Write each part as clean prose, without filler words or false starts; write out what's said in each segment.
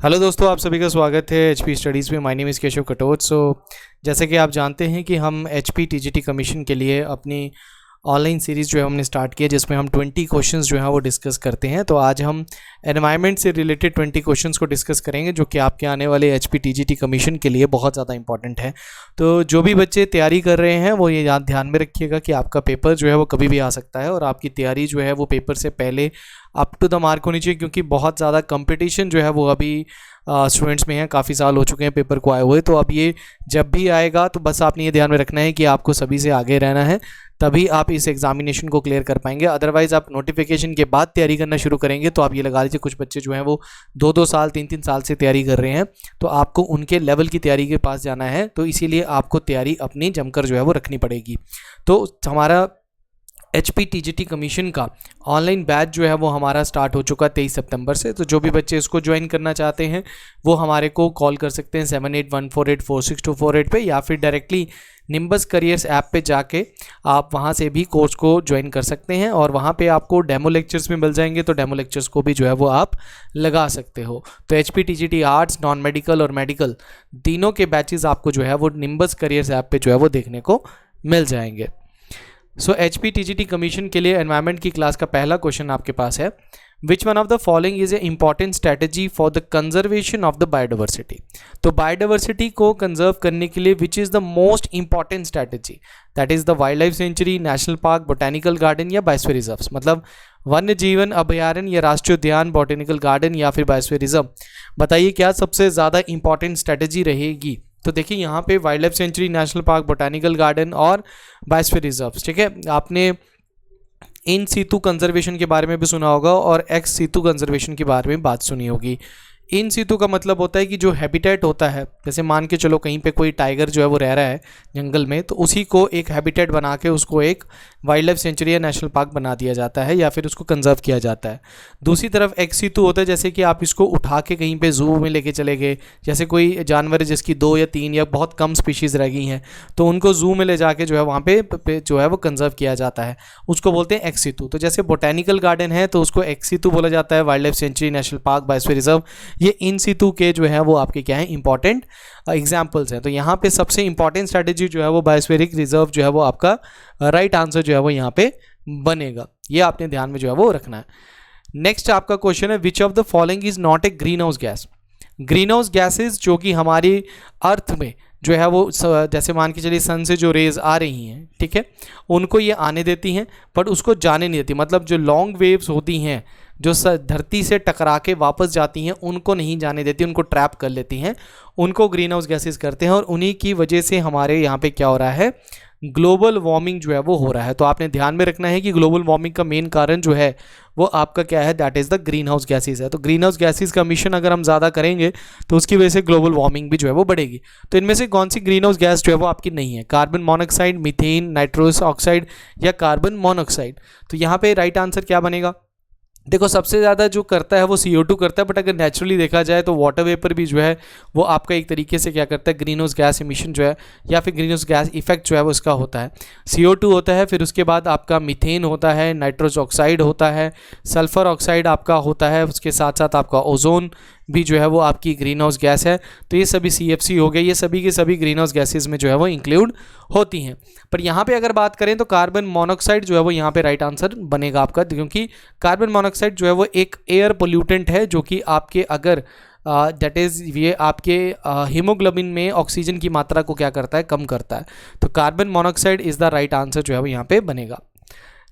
Hello दोस्तों, आप सभी का स्वागत है एचपी स्टडीज़ में। My name is Keshav Katoch. जैसे कि आप जानते हैं कि हम एचपी टीजीटी कमीशन के लिए अपनी ऑनलाइन सीरीज़ जो है हमने स्टार्ट किया, जिसमें हम 20 क्वेश्चंस जो है वो डिस्कस करते हैं। तो आज हम एनवायरनमेंट से रिलेटेड 20 क्वेश्चंस को डिस्कस करेंगे, जो कि आपके आने वाले एचपी टीजीटी कमीशन के लिए बहुत ज़्यादा इंपॉर्टेंट है। तो जो भी बच्चे तैयारी कर रहे हैं वो ये याद ध्यान में रखिएगा कि आपका पेपर जो है वो कभी भी आ सकता है, और आपकी तैयारी जो है वो पेपर से पहले अप टू द मार्क होनी चाहिए, क्योंकि बहुत ज़्यादा कंपटीशन जो है वो अभी स्टूडेंट्स में है। काफ़ी साल हो चुके हैं पेपर को आए हुए, तो अब ये जब भी आएगा तो बस आपने ये ध्यान में रखना है कि आपको सभी से आगे रहना है, तभी आप इस एग्जामिनेशन को क्लियर कर पाएंगे। अदरवाइज आप नोटिफिकेशन के बाद तैयारी करना शुरू करेंगे तो आप ये लगा लीजिए कुछ बच्चे जो हैं वो 2-2 साल 3-3 साल से तैयारी कर रहे हैं, तो आपको उनके लेवल की तैयारी के पास जाना है। तो इसीलिए आपको तैयारी अपनी जमकर जो है वो रखनी पड़ेगी। तो हमारा एचपी टीजीटी कमीशन का ऑनलाइन बैच जो है वो हमारा स्टार्ट हो चुका है 23 सितंबर से। तो जो भी बच्चे इसको ज्वाइन करना चाहते हैं वो हमारे को कॉल कर सकते हैं 7814846248 पे, या फिर डायरेक्टली निम्बस करियर्स ऐप पे जाके आप वहाँ से भी कोर्स को ज्वाइन कर सकते हैं, और वहाँ पे आपको डेमो लेक्चर्स भी मिल जाएंगे। तो डेमो लेक्चर्स को भी जो है वो आप लगा सकते हो। तो HP TGT arts, non medical और मेडिकल तीनों के बैचेस आपको जो है वो निम्बस करियर्स ऐप पे जो है वो देखने को मिल जाएंगे। सो एचपी टीजीटी कमीशन के लिए एनवायरनमेंट की क्लास का पहला क्वेश्चन आपके पास है, which one of the following is a important strategy for the conservation of the biodiversity. तो बायोडाइवर्सिटी को कंजर्व करने के लिए which is the most important strategy, that is the wild life sanctuary, national park, botanical garden या biosphere reserves. मतलब वन्य जीवन अभयारण्य या राष्ट्रीय उद्यान, बोटेनिकल गार्डन या फिर बायोस्फीयर रिजर्व। बताइए क्या सबसे ज़्यादा इंपॉर्टेंट स्ट्रैटेजी रहेगी। तो देखिए यहाँ पे wild life sanctuary, national park, botanical garden और बायोस्फीयर रिजर्व्स। ठीक है, आपने इन सीतु कंजर्वेशन के बारे में भी सुना होगा और एक्स सीतु कंजर्वेशन के बारे में बात सुनी होगी। इन सीतु का मतलब होता है कि जो हैबिटेट होता है, जैसे मान के चलो कहीं पे कोई टाइगर जो है वो रह रहा है जंगल में, तो उसी को एक हैबिटेट बना के उसको एक वाइल्ड लाइफ सेंचुरी या नेशनल पार्क बना दिया जाता है, या फिर उसको कंजर्व किया जाता है। दूसरी तरफ एक्स सीतु होता है, जैसे कि आप इसको उठा के कहीं पे जू में लेके चले गए, जैसे कोई जानवर जिसकी 2 या 3 या बहुत कम स्पीशीज़ रह गई हैं, तो उनको जू में ले जाके जो है वहाँ पे जो है वो कंजर्व किया जाता है, उसको बोलते हैं एक्स सीतु। तो जैसे बोटेनिकल गार्डन है तो उसको एक्स सीतु बोला जाता है, wild life sanctuary, national park, biosphere reserve, ये इन सीतु के जो है वो आपके क्या है इंपॉर्टेंट एग्जाम्पल्स हैं। तो यहाँ पे सबसे इंपॉर्टेंट स्ट्रैटेजी जो है वो बायोस्फीरिक रिजर्व जो है वो आपका राइट आंसर जो है वो यहाँ पे बनेगा। ये आपने ध्यान में जो है वो रखना है। नेक्स्ट आपका क्वेश्चन है, which of the following is not a green house gas. Green house gases जो कि हमारी अर्थ में जो है वो जैसे मान के चलिए सन से जो रेज आ रही हैं, ठीक है, उनको ये आने देती हैं बट उसको जाने नहीं देती। मतलब जो लॉन्ग वेव्स होती हैं जो धरती से टकरा के वापस जाती हैं उनको नहीं जाने देती, उनको ट्रैप कर लेती हैं, उनको ग्रीन हाउस गैसेज करते हैं। और उन्हीं की वजह से हमारे यहाँ पे क्या हो रहा है, ग्लोबल वार्मिंग जो है वो हो रहा है। तो आपने ध्यान में रखना है कि ग्लोबल वार्मिंग का मेन कारण जो है वो आपका क्या है, that is the green house gases है। तो ग्रीन हाउस गैसेज का मिशन अगर हम ज़्यादा करेंगे तो उसकी वजह से ग्लोबल वार्मिंग भी जो है वो बढ़ेगी। तो इनमें से कौन सी ग्रीन हाउस गैस जो है वो आपकी नहीं है, carbon monoxide, methane, nitrous oxide या कार्बन मोनोऑक्साइड। तो यहाँ पे राइट आंसर क्या बनेगा। देखो सबसे ज़्यादा जो करता है वो CO2 करता है, बट अगर नेचुरली देखा जाए तो वाटर वेपर भी जो है वो आपका एक तरीके से क्या करता है, ग्रीन हाउस गैस एमिशन जो है या फिर ग्रीन हाउस गैस इफेक्ट जो है वो उसका होता है। CO2 होता है, फिर उसके बाद आपका मीथेन होता है, नाइट्रोस ऑक्साइड होता है, सल्फर ऑक्साइड आपका होता है, उसके साथ साथ आपका ओजोन भी जो है वो आपकी ग्रीन हाउस गैस है। तो ये सभी CFC हो गए, ये सभी के सभी ग्रीन हाउस गैसेज में जो है वो इंक्लूड होती हैं। पर यहाँ पे अगर बात करें तो कार्बन मोनोऑक्साइड जो है वो यहाँ पे राइट आंसर बनेगा आपका, क्योंकि कार्बन मोनोऑक्साइड जो है वो एक एयर पोल्यूटेंट है जो कि आपके अगर दैट इज़ ये आपके हीमोग्लोबिन में ऑक्सीजन की मात्रा को क्या करता है, कम करता है। तो carbon monoxide is the right answer जो है वो यहाँ पे बनेगा।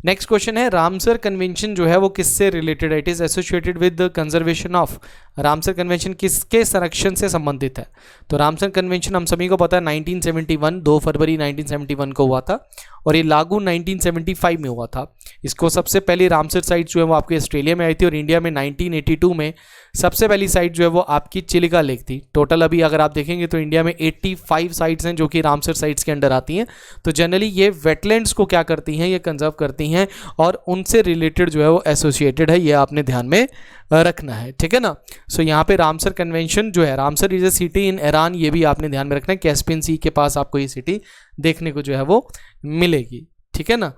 नेक्स्ट क्वेश्चन है, रामसर कन्वेंशन जो है वो किससे रिलेटेड है, it is associated with the conservation of. Ramsar convention किसके संरक्षण से संबंधित है। तो रामसर कन्वेंशन हम सभी को पता है 1971 2 फरवरी 1971 को हुआ था, और ये लागू 1975 में हुआ था। इसको सबसे पहली रामसर साइट जो है वो आपके ऑस्ट्रेलिया में आई थी, और इंडिया में 1982 में सबसे पहली साइट जो है वो आपकी चिलिका लेक थी। टोटल अभी अगर आप देखेंगे तो इंडिया में 85 साइट्स हैं जो कि रामसर साइट्स के अंडर आती हैं। तो जनरली ये वेटलैंड्स को क्या करती हैं, ये कंजर्व करती हैं, और उनसे रिलेटेड जो है वो एसोसिएटेड है, ये आपने ध्यान में रखना है, ठीक है ना। सो यहाँ पे रामसर कन्वेंशन जो है, Ramsar is a city in Iran, ये भी आपने ध्यान में रखना है। कैस्पियन सी के पास आपको ये सिटी देखने को जो है वो मिलेगी, ठीक है ना।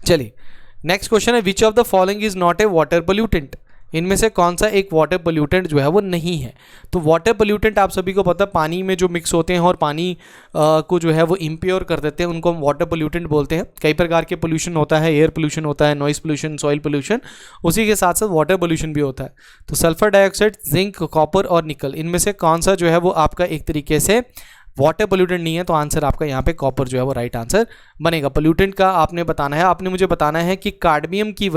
चलिए नेक्स्ट क्वेश्चन है, which of the following is not a water pollutant. इनमें से कौन सा एक वाटर पोल्यूटेंट जो है वो नहीं है? तो वाटर पोल्यूटेंट आप सभी को पता है पानी में जो मिक्स होते हैं और पानी को जो है वो इम्प्योर कर देते हैं, उनको हम वाटर पोल्यूटेंट बोलते हैं। कई प्रकार के पोल्यूशन होता है, एयर पोल्यूशन होता है, नॉइस पोल्यूशन, सॉइल पोल्यूशन, उसी के साथ साथ वाटर पोल्यूशन भी होता है। तो सल्फर डाइऑक्साइड, जिंक, कॉपर और निकल, इनमें से कौन सा जो है वो आपका एक तरीके से वाटर पोल्यूटेंट नहीं है? तो आंसर आपका यहाँ पे कॉपर जो है वो राइट आंसर बनेगा। पोल्यूटेंट का आपने बताना है, आपने मुझे बताना है कि कार्डमियम की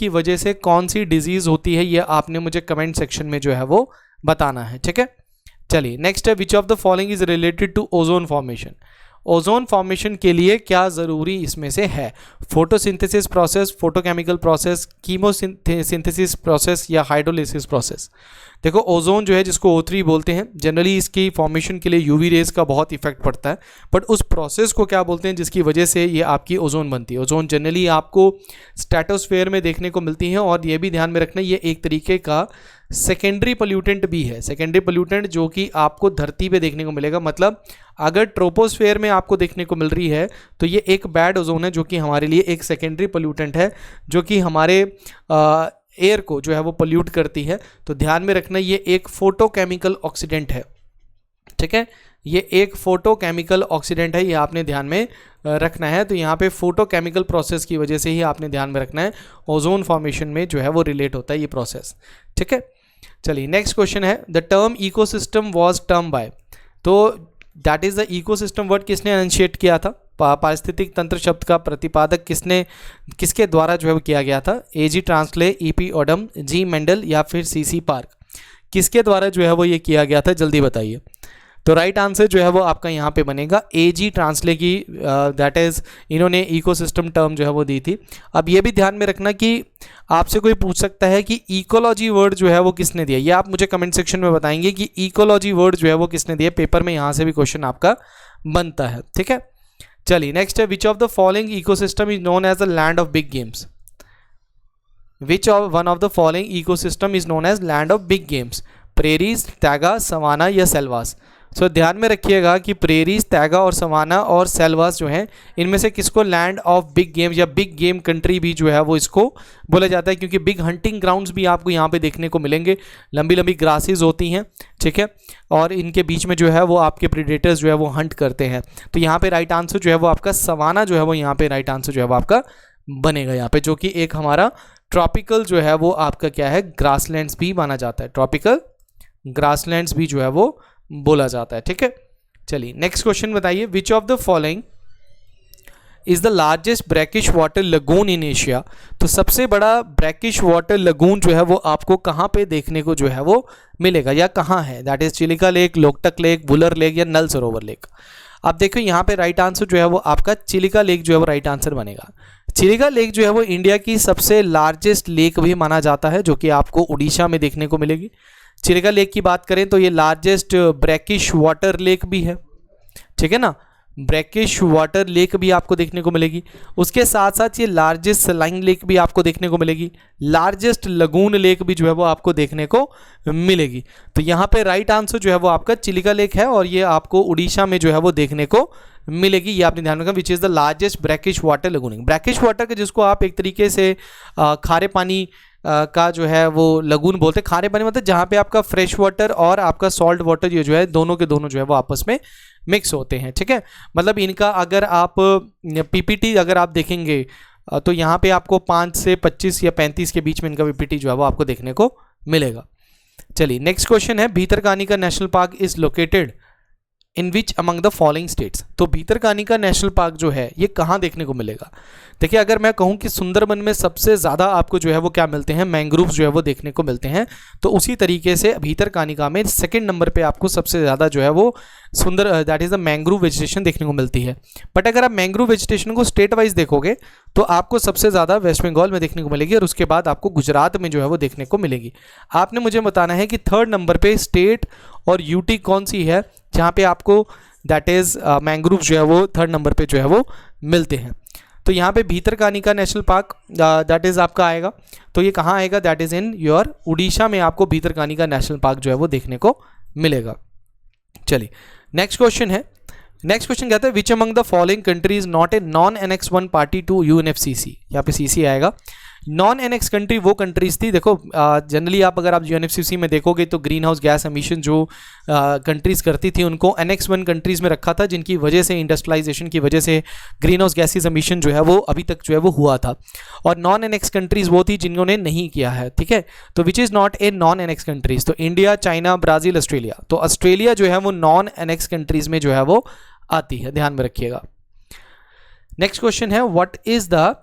वजह से कौन सी डिजीज होती है, ये आपने मुझे कमेंट सेक्शन में जो है वो बताना है, ठीक है। चलिए नेक्स्ट है, which of the following is related to ozone formation? Ozone formation के लिए क्या ज़रूरी इसमें से है? Photosynthesis process, photochemical process, chemosynthesis process या हाइड्रोलिसिस प्रोसेस? देखो ओजोन जो है जिसको O3 बोलते हैं, जनरली इसकी फॉर्मेशन के लिए यूवी रेज का बहुत इफेक्ट पड़ता है, बट उस प्रोसेस को क्या बोलते हैं जिसकी वजह से ये आपकी ओजोन बनती है? ओजोन जनरली आपको स्ट्रेटोस्फेयर में देखने को मिलती है, और ये भी ध्यान में रखना ये एक तरीके का सेकेंडरी पोल्यूटेंट भी है। सेकेंडरी पोल्यूटेंट जो कि आपको धरती पे देखने को मिलेगा, मतलब अगर ट्रोपोस्फेयर में आपको देखने को मिल रही है तो ये एक बैड ओजोन है जो कि हमारे लिए एक सेकेंडरी पोल्यूटेंट है, जो कि हमारे एयर को जो है वो पोल्यूट करती है। तो ध्यान में रखना ये एक फोटोकेमिकल ऑक्सीडेंट है, ठीक है, ये एक फोटोकेमिकल ऑक्सीडेंट है, ये आपने ध्यान में रखना है। तो यहाँ पे फोटोकेमिकल प्रोसेस की वजह से ही आपने ध्यान में रखना है, ओजोन फॉर्मेशन में जो है वो रिलेट होता है ये प्रोसेस, ठीक है। चलिए नेक्स्ट क्वेश्चन है, the term ecosystem was term by, तो that is the ecosystem word किसने अनशिएट किया था? पारिस्थितिक तंत्र शब्द का प्रतिपादक किसके द्वारा जो है वो किया गया था? A.G. ट्रांसले, E.P. Odum, G. Mendel या फिर C.C. पार्क? किसके द्वारा जो है वो ये किया गया था, जल्दी बताइए। तो राइट आंसर जो है वो आपका यहाँ पे बनेगा A.G. ट्रांसले की, दैट इज इन्होंने इकोसिस्टम टर्म जो है वो दी थी। अब ये भी ध्यान में रखना कि आपसे कोई पूछ सकता है कि इकोलॉजी वर्ड जो है वो किसने दिया, ये आप मुझे कमेंट सेक्शन में बताएंगे कि इकोलॉजी वर्ड जो है वो किसने दिया। पेपर में यहाँ से भी क्वेश्चन आपका बनता है, ठीक है। चलिए नेक्स्ट है, which of the following ecosystem is known as the land of big games? Which of one of the following ecosystem is known as land of big games? Prairies, taiga, savanna या selvas? So ध्यान में रखिएगा कि prairies, तैगा और savanna और Selvas जो हैं, इनमें से किसको लैंड ऑफ बिग गेम या बिग गेम कंट्री भी जो है वो इसको बोला जाता है, क्योंकि बिग हंटिंग ग्राउंड्स भी आपको यहाँ पे देखने को मिलेंगे। लंबी लंबी ग्रासेस होती हैं, ठीक है, और इनके बीच में जो है वो आपके प्रेडेटर्स जो है वो हंट करते हैं। तो यहाँ पे राइट आंसर जो है वो आपका सवाना जो है वो यहाँ पे राइट आंसर जो है वो आपका बनेगा यहाँ पे, जो कि एक हमारा ट्रॉपिकल जो है वो आपका क्या है, ग्रासलैंड्स भी माना जाता है, ट्रॉपिकल ग्रासलैंड्स भी जो है वो बोला जाता है, ठीक है। चलिए नेक्स्ट क्वेश्चन बताइए, विच of the following is the largest brackish water lagoon in Asia? तो सबसे बड़ा ब्रैकिश वाटर लगून जो है वो आपको कहाँ पे देखने को जो है वो मिलेगा या कहाँ है? That is Chilika lake, Loktak lake, Wular lake या नल सरोवर लेक? अब देखो यहाँ पे राइट आंसर जो है वो आपका चिलिका लेक जो है वो राइट आंसर बनेगा। चिलिका लेक जो है वो इंडिया की सबसे लार्जेस्ट लेक भी माना जाता है, जो कि आपको उड़ीसा में देखने को मिलेगी। चिलिका लेक की बात करें तो ये लार्जेस्ट ब्रैकिश वाटर लेक भी है, ठीक है ना, ब्रैकिश वाटर लेक भी आपको देखने को मिलेगी। उसके साथ साथ ये लार्जेस्ट सलाइन लेक भी आपको देखने को मिलेगी, लार्जेस्ट लगून लेक भी जो है वो आपको देखने को मिलेगी। तो यहाँ पे राइट आंसर जो है वो आपका चिलिका लेक है, और ये आपको उड़ीसा में जो है वो देखने को मिलेगी। ये आपने ध्यान रखना, which is the largest brackish water lagoon. Brackish water के जिसको आप एक तरीके से खारे पानी का जो है वो लगून बोलते हैं। खारे पानी मतलब जहाँ पे आपका फ्रेश वाटर और आपका सॉल्ट वाटर ये जो है दोनों के दोनों जो है वो आपस में मिक्स होते हैं, ठीक है। मतलब इनका अगर आप पीपीटी अगर आप देखेंगे तो यहाँ पे आपको 5 से 25 या 35 के बीच में इनका पीपीटी जो है वो आपको देखने को मिलेगा। चलिए नेक्स्ट क्वेश्चन है, Bhitarkanika national park is located in which among the following states? तो भीतरकानिका नेशनल पार्क जो है ये कहाँ देखने को मिलेगा? देखिए अगर मैं कहूँ कि सुंदरबन में सबसे ज़्यादा आपको जो है वो क्या मिलते हैं, मैंग्रोव्स जो है वो देखने को मिलते हैं, तो उसी तरीके से भीतरकानिका में सेकंड नंबर पे आपको सबसे ज़्यादा जो है वो that is the mangrove vegetation देखने को मिलती है। बट अगर आप मैंग्रोव वेजिटेशन को स्टेट वाइज देखोगे तो आपको सबसे ज़्यादा वेस्ट बंगाल में देखने को मिलेगी, और उसके बाद आपको गुजरात में जो है वो देखने को मिलेगी। आपने मुझे बताना है कि थर्ड नंबर पे स्टेट और यूटी कौन सी है जहाँ पे आपको दैट इज़ मैंग्रोव जो है वो थर्ड नंबर पे जो है वो मिलते हैं। तो यहाँ पे भीतरकानिका नेशनल पार्क दैट इज़ आपका आएगा, तो ये कहाँ आएगा, that is in your Orissa में आपको भीतरकानिका नेशनल पार्क जो है वो देखने को मिलेगा। चलिए नेक्स्ट क्वेश्चन है, नेक्स्ट क्वेश्चन कहता है which among the following countries not a non annex 1 party to UNFCC? यहाँ पे सीसी आएगा। नॉन एनेक्स कंट्री वो कंट्रीज थी, देखो जनरली आप अगर आप यूएनएफसीसी में देखोगे तो ग्रीन हाउस गैस एमिशन जो कंट्रीज करती थी उनको एनेक्स 1 कंट्रीज में रखा था, जिनकी वजह से इंडस्ट्रियलाइजेशन की वजह से ग्रीन हाउस गैसेज एमिशन जो है वो अभी तक जो है वो हुआ था। और नॉन एनेक्स कंट्रीज वो थी जिन्होंने नहीं किया है, ठीक है। तो which is not a non annex countries, तो इंडिया, चाइना, ब्राज़ील, ऑस्ट्रेलिया। तो ऑस्ट्रेलिया जो है वो नॉन एनेक्स कंट्रीज में जो है वो आती है, ध्यान में रखिएगा। नेक्स्ट क्वेश्चन है what is the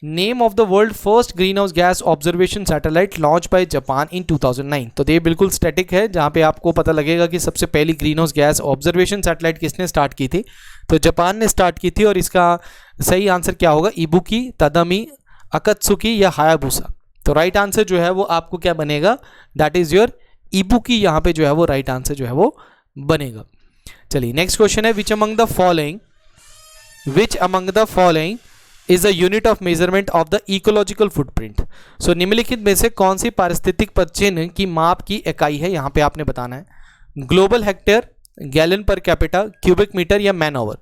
name of the world first green house gas observation satellite launch by Japan in 2009। तो ये बिल्कुल स्टैटिक है, जहां पे आपको पता लगेगा कि सबसे पहली green house gas observation satellite किसने स्टार्ट की थी, तो जापान ने स्टार्ट की थी। और इसका सही आंसर क्या होगा, इबुकी, तदामी, अकत्सुकी या हायाबुसा। तो राइट आंसर जो है वो आपको क्या बनेगा, दैट इज योर इबुकी, यहाँ पे जो है वो राइट आंसर जो है वो बनेगा। चलिए नेक्स्ट क्वेश्चन है which among the following is a unit of measurement of the ecological footprint. So निम्नलिखित में से कौन सी पारिस्थितिक पदचिन्ह की माप की इकाई है, यहाँ पे आपने बताना है। Global hectare, gallon per capita, cubic metre या मैन आवर।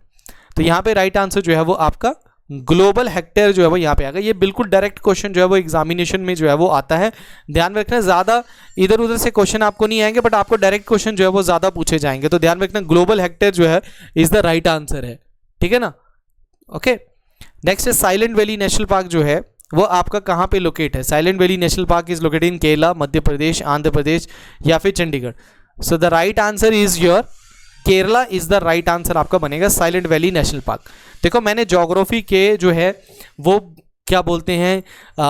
तो यहाँ पे राइट आंसर जो है वो आपका ग्लोबल हेक्टेयर जो है वो यहाँ पे आएगा। ये बिल्कुल डायरेक्ट क्वेश्चन जो है वो एग्जामिनेशन में जो है वो आता है, ध्यान में रखना। ज़्यादा इधर उधर से क्वेश्चन आपको नहीं आएंगे, बट आपको डायरेक्ट क्वेश्चन जो है वो ज़्यादा पूछे जाएंगे। तो ध्यान में रखना ग्लोबल हेक्टेयर जो है इज द राइट आंसर है, ठीक है ना। ओके, नेक्स्ट है साइलेंट वैली नेशनल पार्क जो है वो आपका कहाँ पे लोकेट है। Silent valley national park is located in Kerala, Madhya Pradesh, Andhra Pradesh या फिर Chandigarh. So the right answer is your Kerala is the right answer आपका बनेगा, साइलेंट वैली नेशनल पार्क। देखो मैंने ज्योग्राफी के जो है वो क्या बोलते हैं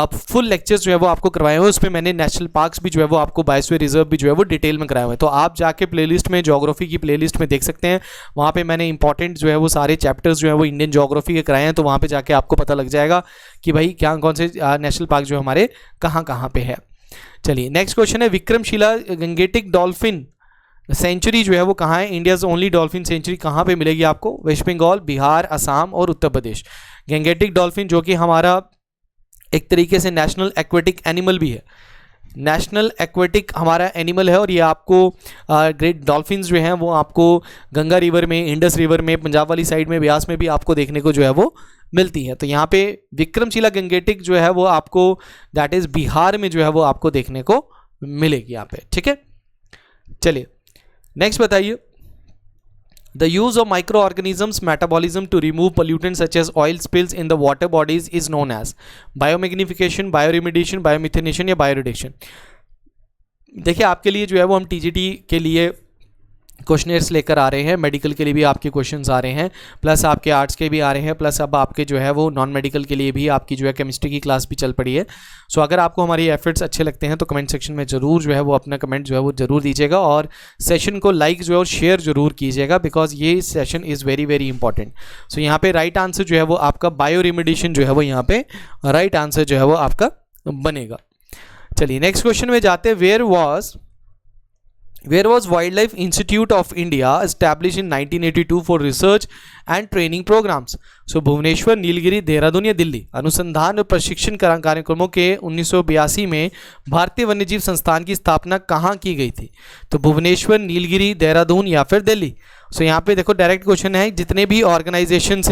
फुल लेक्चर्स जो है वो आपको करवाए हुए, उसमें मैंने नेशनल पार्क्स भी जो है वो आपको बायोस्फीयर रिजर्व भी जो है वो डिटेल में कराए हुए हैं। तो आप जाके प्लेलिस्ट में ज्योग्राफी की प्लेलिस्ट में देख सकते हैं, वहाँ पे मैंने इंपॉर्टेंट जो है वो सारे चैप्टर्स जो है वो इंडियन ज्योग्राफी के कराए हैं। तो वहाँ पे जाके आपको पता लग जाएगा कि भाई क्या कौन से नेशनल पार्क जो हमारे कहाँ कहाँ पे है। चलिए नेक्स्ट क्वेश्चन है विक्रमशिला गंगेटिक डॉल्फिन सेंचुरी जो है वो कहाँ है। इंडियाज ओनली डॉल्फिन सेंचुरी कहाँ पे मिलेगी आपको, वेस्ट बंगाल, बिहार, असम और उत्तर प्रदेश। गंगेटिक डॉल्फिन जो कि हमारा एक तरीके से नेशनल एक्वेटिक एनिमल भी है, नेशनल एक्वेटिक हमारा एनिमल है। और ये आपको ग्रेट डॉल्फिन्स जो हैं वो आपको गंगा रिवर में, इंडस रिवर में, पंजाब वाली साइड में, ब्यास में भी आपको देखने को जो है वो मिलती है। तो यहाँ पे विक्रमशिला गंगेटिक जो है वो आपको दैट इज बिहार में जो है वो आपको देखने को मिलेगी यहाँ पे, ठीक है। चलिए नेक्स्ट बताइए The use of microorganisms metabolism to remove pollutants such as oil spills in the water bodies is known as biomagnification, bioremediation, biomethanation या bioreduction। देखिए आपके लिए जो है वो हम टीजीटी के लिए क्वेश्चनर्स लेकर आ रहे हैं, मेडिकल के लिए भी आपके क्वेश्चंस आ रहे हैं, प्लस आपके आर्ट्स के भी आ रहे हैं, प्लस अब आपके जो है वो नॉन मेडिकल के लिए भी आपकी जो है केमिस्ट्री की क्लास भी चल पड़ी है। सो अगर आपको हमारी एफर्ट्स अच्छे लगते हैं तो कमेंट सेक्शन में ज़रूर जो है वो अपना कमेंट जो है वो ज़रूर दीजिएगा और सेशन को लाइक जो है और शेयर ज़रूर कीजिएगा, बिकॉज ये session is very very important. So यहाँ पे राइट आंसर जो है वो आपका बायो रेमेडिएशन जो है वो यहाँ पे राइट आंसर जो है वो आपका बनेगा। चलिए नेक्स्ट क्वेश्चन में जाते हैं। Where was Wildlife Institute of India established in 1982 for research and training programs? So Bhubaneswar, Nilgiri, Dehradun या दिल्ली। अनुसंधान और प्रशिक्षण कार्यक्रमों के 1982 में भारतीय वन्यजीव संस्थान की स्थापना कहाँ की गई थी? तो भुवनेश्वर, नीलगिरी, देहरादून या फिर दिल्ली। सो यहाँ पे देखो डायरेक्ट क्वेश्चन है, जितने भी ऑर्गेनाइजेशंस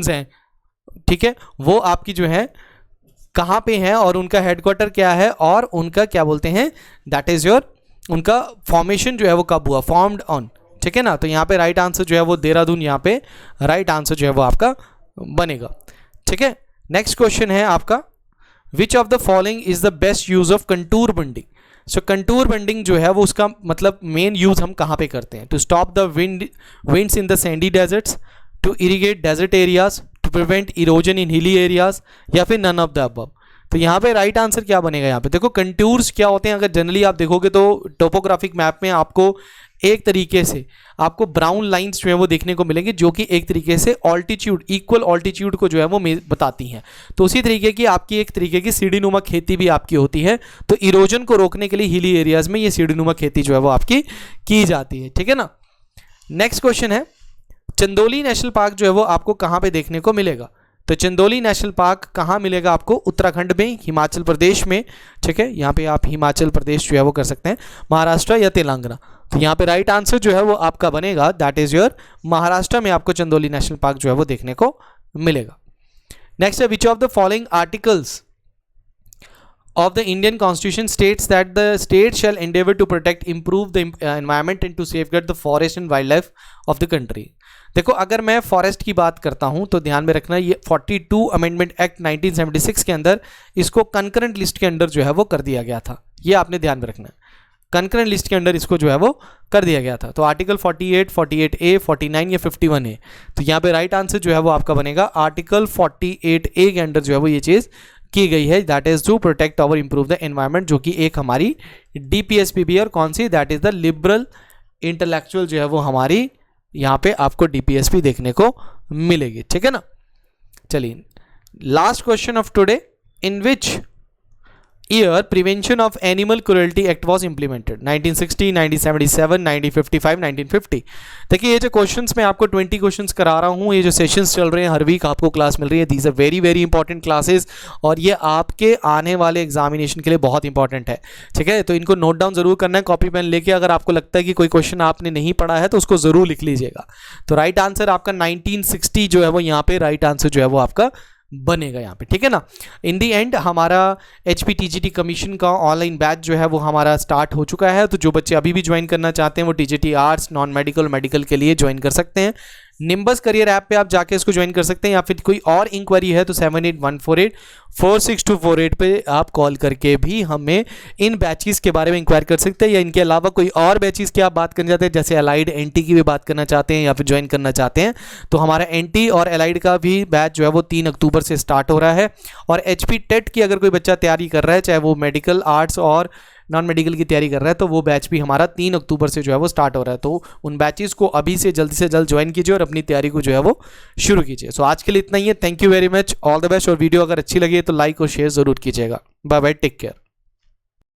हैं ठीक है, वो आपकी जो है कहाँ पे हैं और उनका हेडक्वार्टर क्या है और उनका क्या बोलते हैं दैट इज योर उनका फॉर्मेशन जो है वो कब हुआ, फॉर्म्ड ऑन, ठीक है ना। तो यहाँ पे राइट आंसर जो है वो देहरादून यहाँ पे राइट आंसर जो है वो आपका बनेगा, ठीक है। नेक्स्ट क्वेश्चन है आपका विच of the following is the best use of contour bunding. So contour bunding जो है वो उसका मतलब मेन यूज हम कहाँ पे करते हैं? To stop the winds in the sandy deserts, to irrigate desert areas, to prevent erosion in hilly areas या फिर नन ऑफ द अबव। तो यहाँ पे राइट आंसर क्या बनेगा? यहाँ पे देखो कंटूर्स क्या होते हैं, अगर जनरली आप देखोगे तो टोपोग्राफिक मैप में आपको एक तरीके से आपको ब्राउन लाइंस जो है वो देखने को मिलेंगे, जो कि एक तरीके से ऑल्टीट्यूड, इक्वल ऑल्टीट्यूड को जो है वो बताती हैं। तो उसी तरीके की आपकी एक तरीके की सीढ़ी नुमा खेती भी आपकी होती है। तो इरोजन को रोकने के लिए हिली एरियाज में ये सीढ़ी नुमा खेती जो है वो आपकी की जाती है, ठीक है ना। नेक्स्ट क्वेश्चन है चंदोली नेशनल पार्क जो है वो आपको कहाँ पे देखने को मिलेगा? तो चंदोली नेशनल पार्क कहाँ मिलेगा आपको? उत्तराखंड में, हिमाचल प्रदेश में, ठीक है। यहाँ पे आप हिमाचल प्रदेश जो है वो कर सकते हैं, महाराष्ट्र या तेलंगाना। तो यहाँ पे राइट आंसर जो है वो आपका बनेगा दैट इज योर महाराष्ट्र में आपको चंदोली नेशनल पार्क जो है वो देखने को मिलेगा। नेक्स्ट है which of the following articles of the Indian Constitution states that the state shall endeavor to protect, improve the environment and to safeguard the forest and wildlife of the country. देखो अगर मैं forest की बात करता हूं तो ध्यान में रखना ये 42 अमेंडमेंट एक्ट 1976 के अंदर इसको कंकरेंट लिस्ट के अंदर जो है वो कर दिया गया था, ये आपने ध्यान में रखना है, कंकरेंट लिस्ट के अंदर इसको जो है वो कर दिया गया था। तो आर्टिकल 48, 48A, 49 या 51A, तो यहाँ पे राइट आंसर जो है वो आपका बनेगा आर्टिकल 48A के अंदर जो है वो ये चीज़ की गई है, दैट इज टू प्रोटेक्ट और इंप्रूव द एनवायरनमेंट, जो कि एक हमारी डीपीएसपी भी है। और कौन सी, that is the liberal intellectual जो है वो हमारी यहाँ पे आपको डीपीएसपी देखने को मिलेगी, ठीक है ना। चलिए last question of today, in which year prevention of animal cruelty act was implemented, 1960, 1977, 1955, 1950। देखिए ये जो क्वेश्चंस मैं आपको 20 क्वेश्चंस करा रहा हूँ, ये जो सेशंस चल रहे हैं हर वीक आपको क्लास मिल रही है, these are very very important classes और ये आपके आने वाले एग्जामिनेशन के लिए बहुत इंपॉर्टेंट है, ठीक है। तो इनको नोट डाउन जरूर करना है कॉपी पेन लेके, अगर आपको लगता है कि कोई क्वेश्चन आपने नहीं पढ़ा है तो उसको जरूर लिख लीजिएगा। तो राइट आंसर आपका 1960 जो है वो यहाँ पे राइट आंसर जो है वो आपका बनेगा यहाँ पे, ठीक है ना। इन दी एंड हमारा HPTGT कमीशन का ऑनलाइन बैच जो है वो हमारा स्टार्ट हो चुका है। तो जो बच्चे अभी भी ज्वाइन करना चाहते हैं वो TGT arts, non medical, medical के लिए ज्वाइन कर सकते हैं। निम्बस करियर ऐप पे आप जाके इसको ज्वाइन कर सकते हैं, या फिर कोई और इंक्वायरी है तो 7814846248 पे आप कॉल करके भी हमें इन बैचेस के बारे में इंक्वायर कर सकते हैं, या इनके अलावा कोई और बैचेस की आप बात करना चाहते हैं, जैसे एलाइड NT की भी बात करना चाहते हैं या फिर ज्वाइन करना चाहते हैं, तो हमारा NT और एलाइड का भी बैच जो है वो 3 अक्टूबर से स्टार्ट हो रहा है। और HP टेट की अगर कोई बच्चा तैयारी कर रहा है, चाहे वो मेडिकल, आर्ट्स और नॉन मेडिकल की तैयारी कर रहा है, तो वो बैच भी हमारा 3 अक्टूबर से जो है वो स्टार्ट हो रहा है। तो उन बैचेस को अभी से जल्द ज्वाइन कीजिए और अपनी तैयारी को जो है वो शुरू कीजिए। सो आज के लिए इतना ही है, thank you very much, all the best. और वीडियो अगर अच्छी लगी है तो लाइक और शेयर जरूर कीजिएगा। Bye bye, take care.